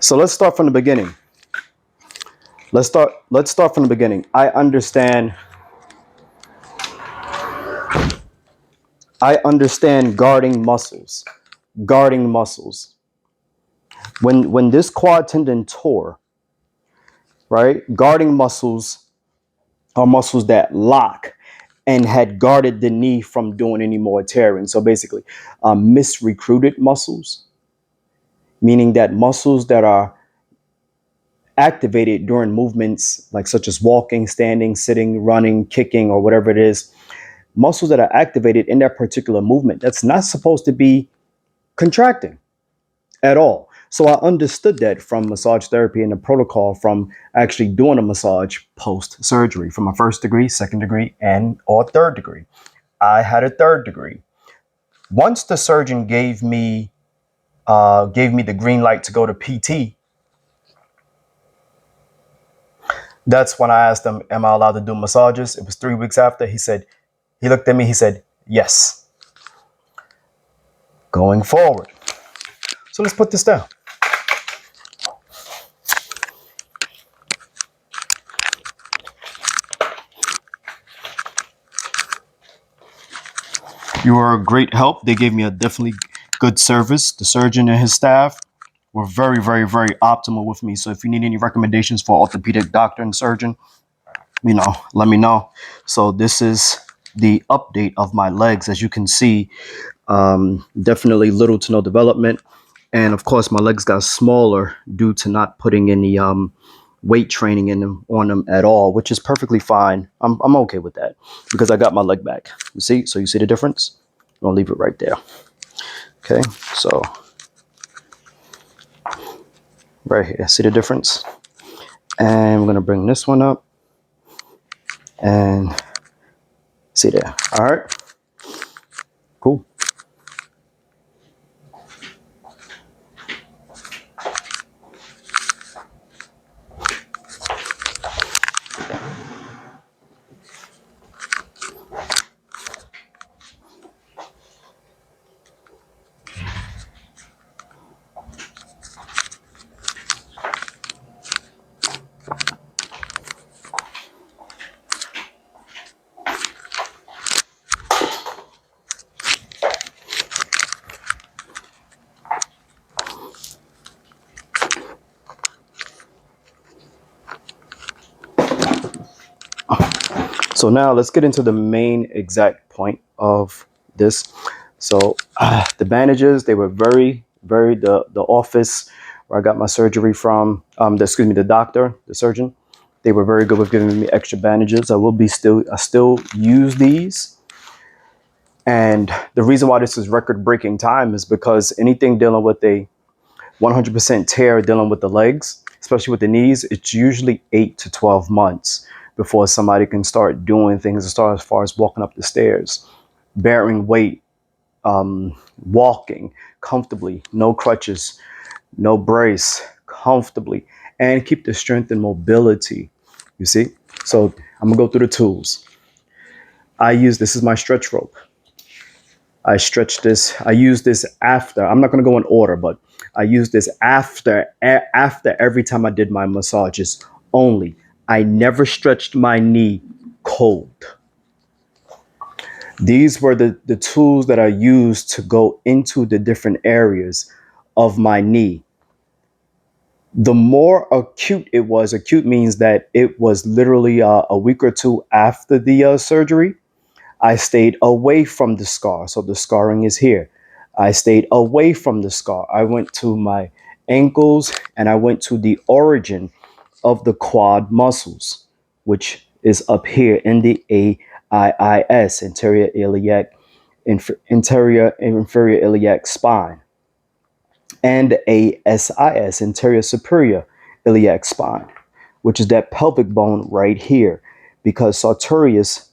So let's start from the beginning. Let's start from the beginning. I understand guarding muscles. Guarding muscles. When this quad tendon tore, right? Guarding muscles are muscles that lock and had guarded the knee from doing any more tearing. So basically, misrecruited muscles, meaning that muscles that are activated during movements like such as walking, standing, sitting, running, kicking, or whatever it is, muscles that are activated in that particular movement that's not supposed to be contracting at all. So I understood that from massage therapy and the protocol from actually doing a massage post surgery from a first degree, second degree, and or third degree. I had a third degree. Once the surgeon gave me the green light to go to PT, that's when I asked him, "Am I allowed to do massages?" It was 3 weeks after. He looked at me. He said, "Yes." Going forward. So let's put this down. You were a great help. They gave me a definitely good service. The surgeon and his staff were very, very, very optimal with me. So if you need any recommendations for orthopedic doctor and surgeon, let me know. So this is the update of my legs. As you can see, definitely little to no development. And of course, my legs got smaller due to not putting any weight training on them at all, which is perfectly fine. I'm okay with that because I got my leg back. You see? So you see the difference? I'll leave it right there. Okay, so right here, see the difference? And we're gonna bring this one up and see there. All right, cool. So now let's get into the main exact point of this. So the bandages, they were very, very, the office where I got my surgery from, the doctor, the surgeon, they were very good with giving me extra bandages. I still use these. And the reason why this is record breaking time is because anything dealing with a 100% tear dealing with the legs, especially with the knees, it's usually 8 to 12 months before somebody can start doing things as far as walking up the stairs, bearing weight, walking comfortably, no crutches, no brace, comfortably, and keep the strength and mobility. You see? So I'm gonna go through the tools. This is my stretch rope. I stretch this. I use this after. I'm not going to go in order, but I use this after every time I did my massages only. I never stretched my knee cold. These were the tools that I used to go into the different areas of my knee. The more acute it was, acute means that it was literally a week or two after the surgery. I stayed away from the scar. So the scarring is here. I stayed away from the scar. I went to my ankles and I went to the origin of the quad muscles, which is up here in the AIIS, anterior iliac, interior inferior iliac spine, and ASIS, anterior superior iliac spine, which is that pelvic bone right here, because sartorius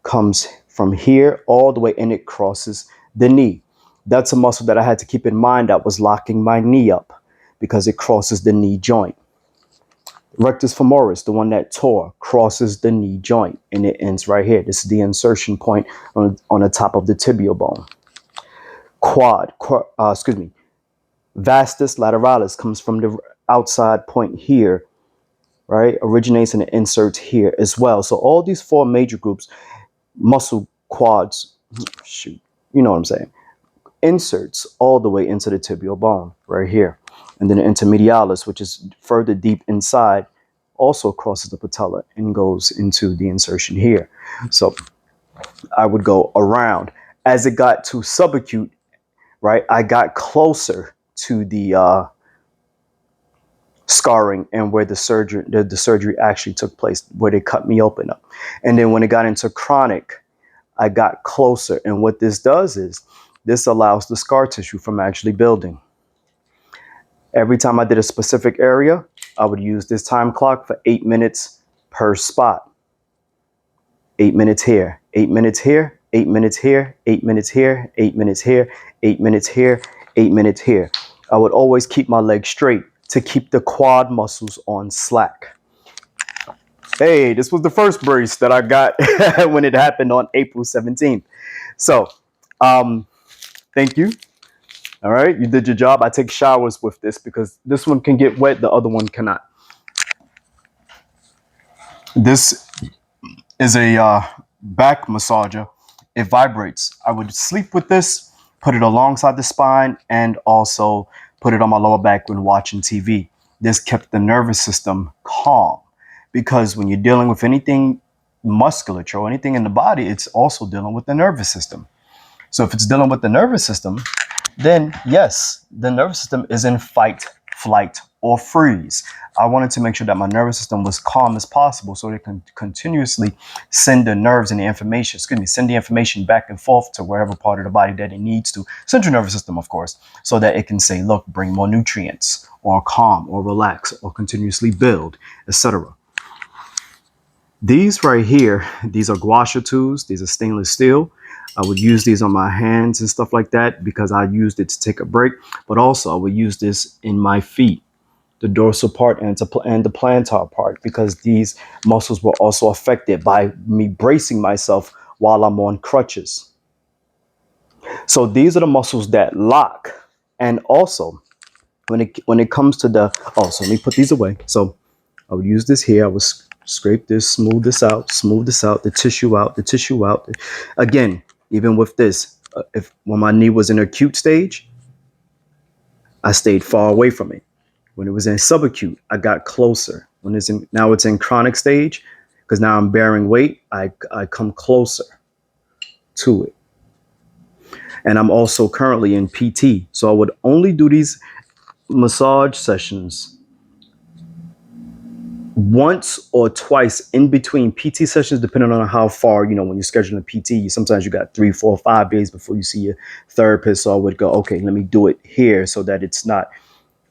comes from here all the way and it crosses the knee. That's a muscle that I had to keep in mind that was locking my knee up because it crosses the knee joint. Rectus femoris, the one that tore, crosses the knee joint and it ends right here. This is the insertion point on the top of the tibial bone. Vastus lateralis comes from the outside point here, right? Originates and inserts here as well. So all these four major groups, muscle quads, shoot, you know what I'm saying, inserts all the way into the tibial bone right here. And then the intermedialis, which is further deep inside, also crosses the patella and goes into the insertion here. So I would go around. As it got to subacute, right, I got closer to the scarring and where the surgery actually took place, where they cut me open up. And then when it got into chronic, I got closer. And what this does is this allows the scar tissue from actually building. Every time I did a specific area, I would use this time clock for 8 minutes per spot. 8 minutes here, 8 minutes here, 8 minutes here, 8 minutes here, 8 minutes here, 8 minutes here, 8 minutes here. I would always keep my legs straight to keep the quad muscles on slack. Hey, this was the first brace that I got when it happened on April 17th. So, thank you. All right, you did your job. I take showers with this because this one can get wet, the other one cannot. This is a back massager. It vibrates. I would sleep with this, put it alongside the spine, and also put it on my lower back when watching TV. This kept the nervous system calm because when you're dealing with anything musculature or anything in the body, it's also dealing with the nervous system. So if it's dealing with the nervous system, then yes, the nervous system is in fight, flight, or freeze. I wanted to make sure that my nervous system was calm as possible so it can continuously send the nerves and the information, send the information back and forth to wherever part of the body that it needs to. Central nervous system, of course, so that it can say, look, bring more nutrients, or calm, or relax, or continuously build, etc. These right here, these are gua sha tools. These are stainless steel. I would use these on my hands and stuff like that because I used it to take a break. But also I would use this in my feet, the dorsal part and the plantar part, because these muscles were also affected by me bracing myself while I'm on crutches. So these are the muscles that lock. And also when it comes to the, so let me put these away. So I would use this here. I would scrape this, smooth this out, the tissue out. Again, even with this, when my knee was in acute stage, I stayed far away from it. When it was in subacute, I got closer. Now it's in chronic stage, because now I'm bearing weight, I come closer to it. And I'm also currently in PT. So I would only do these massage sessions once or twice in between PT sessions, depending on how far, when you're scheduling a PT, sometimes you got 3, 4, 5 days before you see your therapist. So I would go, okay, let me do it here so that it's not,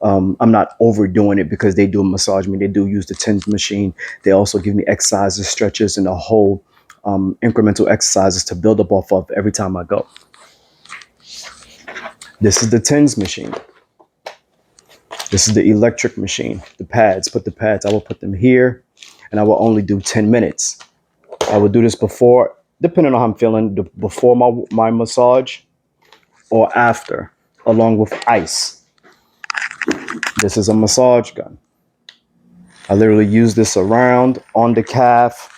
I'm not overdoing it, because they do massage me. They do use the TENS machine. They also give me exercises, stretches, and a whole incremental exercises to build up off of every time I go. This is the TENS machine. This is the electric machine, the pads. I will put them here, and I will only do 10 minutes. I will do this before, depending on how I'm feeling, before my massage or after, along with ice. This is a massage gun. I literally use this around, on the calf,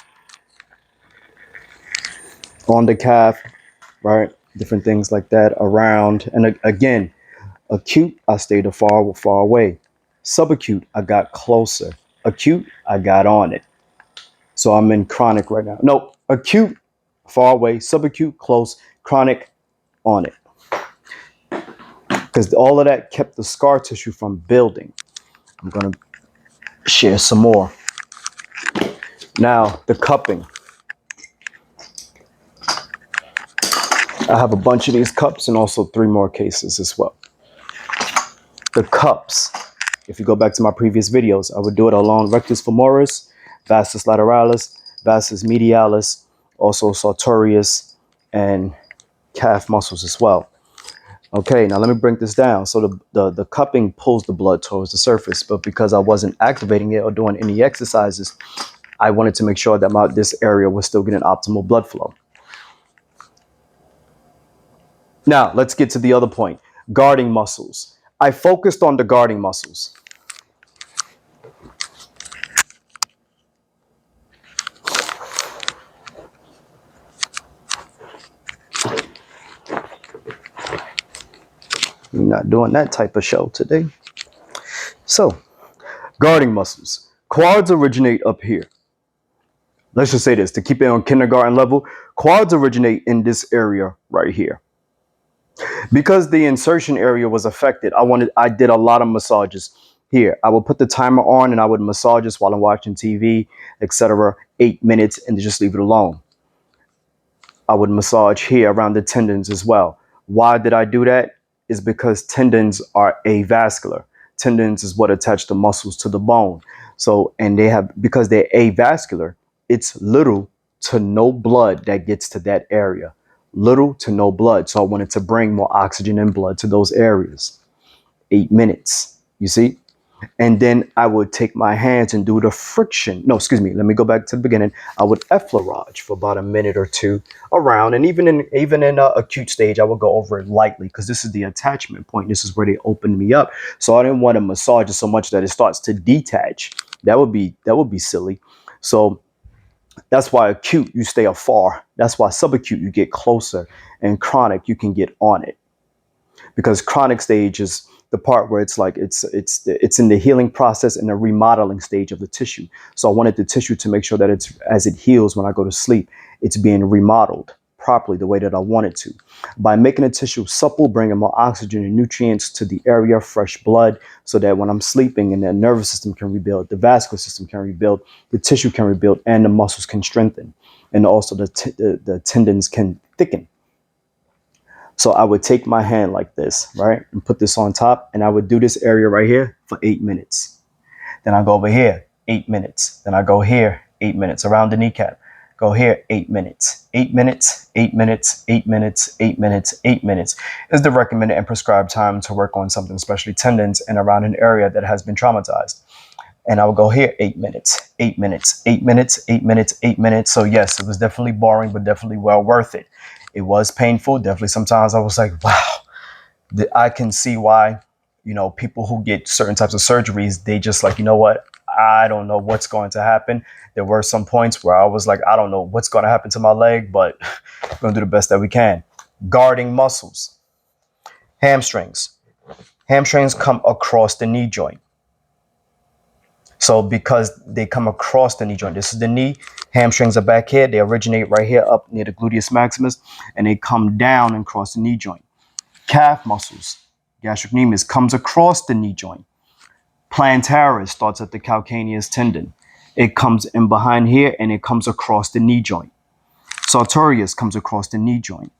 right? Different things like that around. And again, acute, I stayed far away. Subacute, I got closer. Acute, I got on it. So I'm in chronic right now. No, acute, far away. Subacute, close. Chronic, on it. Because all of that kept the scar tissue from building. I'm going to share some more. Now, the cupping. I have a bunch of these cups and also 3 more cases as well. The cups, if you go back to my previous videos, I would do it along rectus femoris, vastus lateralis, vastus medialis, also sartorius, and calf muscles as well. Okay, now let me break this down. So the cupping pulls the blood towards the surface, but because I wasn't activating it or doing any exercises, I wanted to make sure that this area was still getting optimal blood flow. Now, let's get to the other point, guarding muscles. I focused on the guarding muscles. We're not doing that type of show today. So, guarding muscles. Quads originate up here. Let's just say this to keep it on kindergarten level. Quads originate in this area right here. Because the insertion area was affected, I did a lot of massages here. I would put the timer on and I would massage this while I'm watching TV, etc. 8 minutes and just leave it alone. I would massage here around the tendons as well. Why did I do that? Is because tendons are avascular. Tendons is what attach the muscles to the bone. So, and because they're avascular, it's little to no blood that gets to that area. Little to no blood. So I wanted to bring more oxygen and blood to those areas. 8 minutes, you see? And then I would take my hands and do the friction. No, excuse me. Let me go back to the beginning. I would effleurage for about a minute or two around. And even in acute stage, I would go over it lightly because this is the attachment point. This is where they opened me up. So I didn't want to massage it so much that it starts to detach. That would be silly. So that's why acute, you stay afar. That's why subacute, you get closer. And chronic, you can get on it. Because chronic stage is the part where it's like it's in the healing process and the remodeling stage of the tissue. So I wanted the tissue to make sure that it's, as it heals when I go to sleep, it's being remodeled properly the way that I want it to. By making the tissue supple, bringing more oxygen and nutrients to the area, fresh blood, so that when I'm sleeping and the nervous system can rebuild, the vascular system can rebuild, the tissue can rebuild, and the muscles can strengthen. And also the tendons can thicken. So I would take my hand like this, right? And put this on top. And I would do this area right here for 8 minutes. Then I go over here, 8 minutes. Then I go here, 8 minutes around the kneecap. Go here, 8 minutes, 8 minutes, 8 minutes, 8 minutes, 8 minutes, 8 minutes is the recommended and prescribed time to work on something, especially tendons and around an area that has been traumatized. And I would go here, 8 minutes, 8 minutes, 8 minutes, 8 minutes, 8 minutes. So yes, it was definitely boring, but definitely well worth it. It was painful. Definitely sometimes I was like, wow, I can see why, people who get certain types of surgeries, they just like, you know what? I don't know what's going to happen. There were some points where I was like, I don't know what's going to happen to my leg, but we're going to do the best that we can. Guarding muscles. Hamstrings. Hamstrings come across the knee joint. So because they come across the knee joint, this is the knee, hamstrings are back here. They originate right here up near the gluteus maximus, and they come down and cross the knee joint. Calf muscles, gastrocnemius, comes across the knee joint. Plantaris starts at the calcaneus tendon. It comes in behind here, and it comes across the knee joint. Sartorius comes across the knee joint.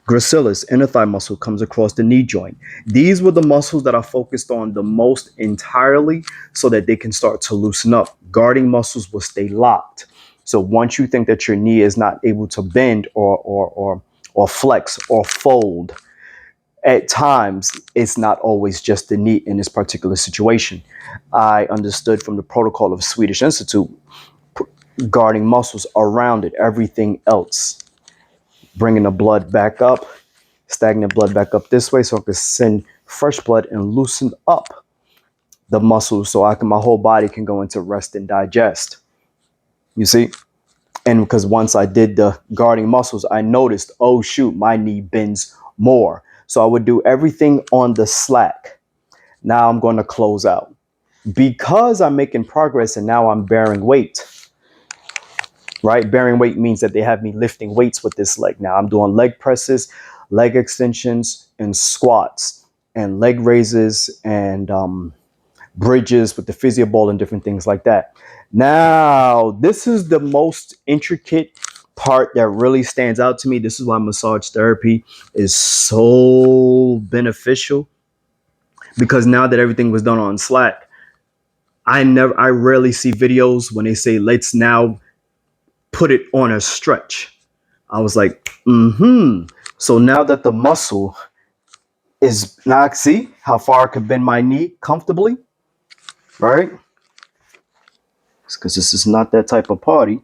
Gracilis, inner thigh muscle, comes across the knee joint. These were the muscles that I focused on the most entirely so that they can start to loosen up. Guarding muscles will stay locked. So once you think that your knee is not able to bend or flex or fold, at times it's not always just the knee in this particular situation. I understood from the protocol of Swedish Institute, guarding muscles around it, everything else. Bringing the blood back up, stagnant blood back up this way so I can send fresh blood and loosen up the muscles so my whole body can go into rest and digest. You see? And because once I did the guarding muscles, I noticed, oh shoot, my knee bends more. So I would do everything on the slack. Now I'm going to close out. Because I'm making progress and now I'm bearing weight. Right? Bearing weight means that they have me lifting weights with this leg. Now I'm doing leg presses, leg extensions, and squats, and leg raises, and bridges with the physio ball and different things like that. Now, this is the most intricate part that really stands out to me. This is why massage therapy is so beneficial, because now that everything was done on Slack, I rarely see videos when they say, let's now put it on a stretch. I was like, So now that the muscle is, now see how far I could bend my knee comfortably, right? Because this is not that type of party.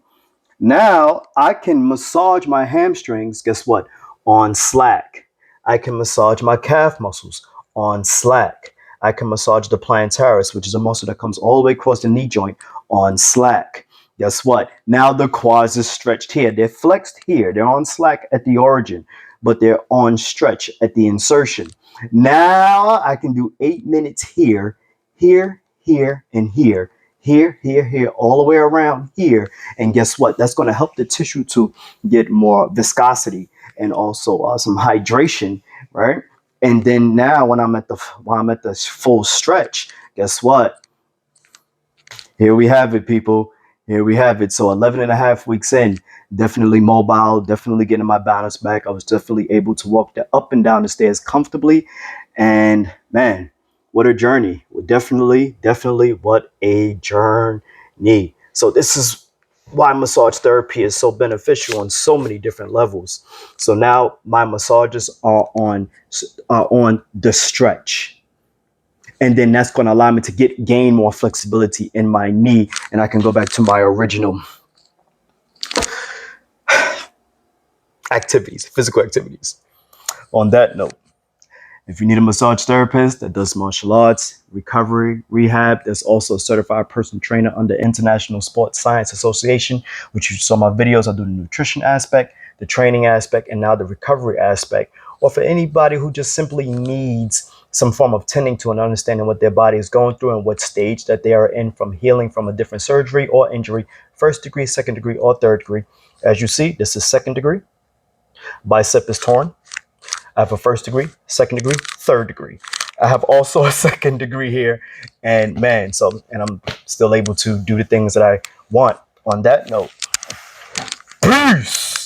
Now I can massage my hamstrings, guess what? On Slack. I can massage my calf muscles on slack. I can massage the plantaris, which is a muscle that comes all the way across the knee joint, on slack. Guess what? Now the quads are stretched here. They're flexed here. They're on slack at the origin, but they're on stretch at the insertion. Now I can do 8 minutes here, here, here, and here. Here, here, here, all the way around here. And guess what? That's going to help the tissue to get more viscosity and also some hydration, right? And then now when I'm at the full stretch, guess what? Here we have it, people. Here we have it. So 11 and a half weeks in, definitely mobile, definitely getting my balance back. I was definitely able to walk up and down the stairs comfortably. And man, what a journey. Definitely, definitely what a journey. So this is why massage therapy is so beneficial on so many different levels. So now my massages are on the stretch, and then that's going to allow me to gain more flexibility in my knee, and I can go back to my original activities, physical activities. On that note, if you need a massage therapist that does martial arts, recovery, rehab, there's also a certified personal trainer under International Sports Science Association, which you saw my videos. I do the nutrition aspect, the training aspect, and now the recovery aspect. Or for anybody who just simply needs some form of tending to and understanding what their body is going through and what stage that they are in from healing from a different surgery or injury, first degree, second degree, or third degree. As you see, this is second degree. Bicep is torn. I have a first degree, second degree, third degree. I have also a second degree here. And man, and I'm still able to do the things that I want. On that note, peace.